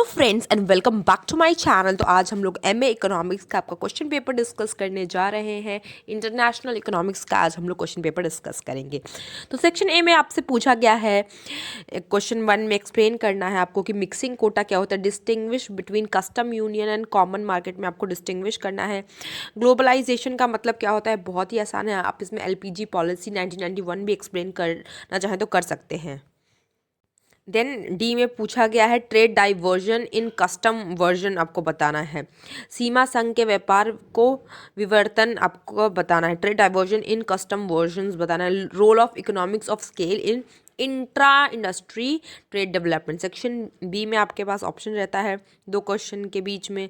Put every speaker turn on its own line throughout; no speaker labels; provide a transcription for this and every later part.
Hello friends and welcome back to my channel. तो आज हम लोग एमए इकोनॉमिक्स का आपका क्वेश्चन पेपर डिस्कस करने जा रहे हैं। इंटरनेशनल इकोनॉमिक्स का आज हम लोग क्वेश्चन पेपर डिस्कस करेंगे। तो सेक्शन ए में आपसे पूछा गया है, क्वेश्चन 1 में एक्सप्लेन करना है आपको कि मिक्सिंग कोटा क्या होता है, distinguish between custom union and common market में आपको डिस्टिंग्विश करना है। ग्लोबलाइजेशन का मतलब क्या होता है, बहुत ही आसान है। आप इसमें एलपीजी पॉलिसी 1991 भी एक्सप्लेन करना चाहें तो कर सकते हैं। देन डी में पूछा गया है trade diversion in custom version आपको बताना है। सीमा संघ के व्यापार को विवर्तन आपको बताना है। Trade diversion in custom version बताना है। Role of economics of scale in intra industry trade development. Section B में आपके पास ऑप्शन रहता है दो क्वेश्चन के बीच में,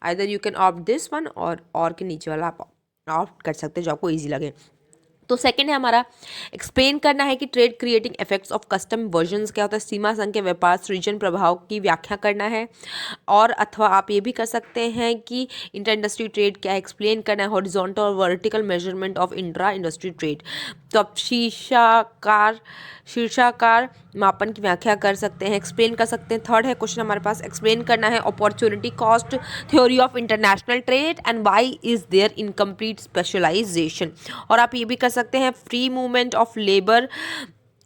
either you can opt this one और के नीचे वाला आप ऑप्ट कर सकते हैं जो आपको ईजी लगे। तो सेकंड है हमारा एक्सप्लेन करना है कि trade creating effects of custom versions क्या होता है। सीमा संघ के व्यापार सृजन प्रभाव की व्याख्या करना है। और अथवा आप ये भी कर सकते हैं कि इंटर इंडस्ट्री ट्रेड क्या है, एक्सप्लेन करना है। हॉरिजॉन्टल और vertical measurement of intra industry trade, तो आप शीर्षाकार मापन की व्याख्या कर सकते हैं, एक्सप्लेन कर सकते हैं। थर्ड है क्वेश्चन हमारे पास, एक्सप्लेन करना है opportunity cost theory of international trade and why is there incomplete specialisation. और आप ये भी कर सकते हैं free movement of labour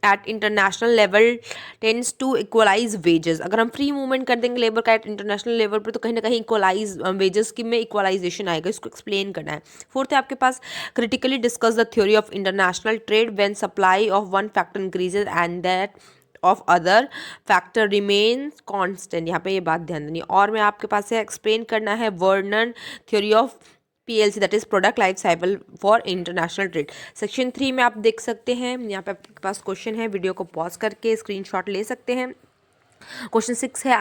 at international level tends to equalise wages. अगर हम फ्री मूवमेंट कर देंगे लेबर का एट इंटरनेशनल लेवल पर तो कहीं ना कहीं इक्वलाइज वेजेस की में इक्वलाइजेशन आएगा, इसको एक्सप्लेन करना है। फोर्थ है आपके पास critically discuss the theory of international trade when supply of one factor increases and that of other factor remains constant. यहाँ पे ये बात ध्यान देनी है। और मैं आपके पास है एक्सप्लेन करना है Vernon theory of PLC that is product life cycle for international trade. Section 3 में आप देख सकते हैं, यहाँ पे आपके पास क्वेश्चन है, वीडियो को पॉज करके स्क्रीनशॉट ले सकते हैं। क्वेश्चन 6 है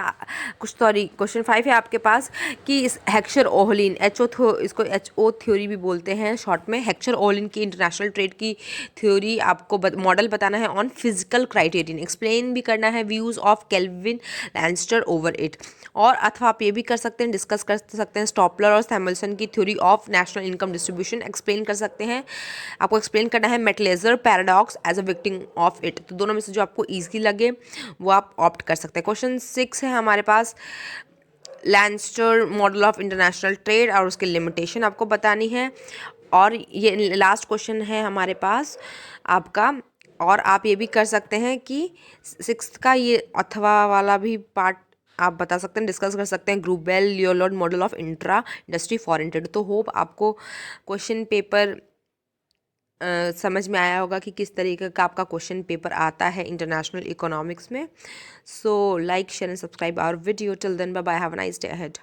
क्वेश्चन 5 है आपके पास कि इस हेक्चर ओहलिन इसको HO थ्योरी भी बोलते हैं शॉर्ट में। हेक्चर ओहलिन की इंटरनेशनल ट्रेड की थ्योरी आपको मॉडल बताना है ऑन फिजिकल क्राइटेरियन। एक्सप्लेन भी करना है views of Kelvin Lancaster over it. और अथवा आप ये भी कर सकते हैं, डिस्कस कर सकते हैं स्टॉपलर और सैमुअल्सन की theory of national income distribution. Explain कर सकते हैं, आपको एक्सप्लेन करना है Metzler paradox as a victim of it. तो दोनों में से जो आपको ईजी लगे वो आप ऑप्ट कर सकते हैं। क्वेश्चन 6 है हमारे पास लैंस्टर मॉडल ऑफ इंटरनेशनल ट्रेड और उसकी लिमिटेशन आपको बतानी है। और ये लास्ट क्वेश्चन है हमारे पास आपका, और आप ये भी कर सकते हैं कि 6th का ये अथवा वाला भी पार्ट आप बता सकते हैं, डिस्कस कर सकते हैं। Grubel Lloyd model of intra industry foreign trade. तो होप आपको क्वेश्चन पेपर समझ में आया होगा कि किस तरीके का आपका क्वेश्चन पेपर आता है इंटरनेशनल इकोनॉमिक्स में। So like share and subscribe our video. Till then bye bye, have a nice day ahead.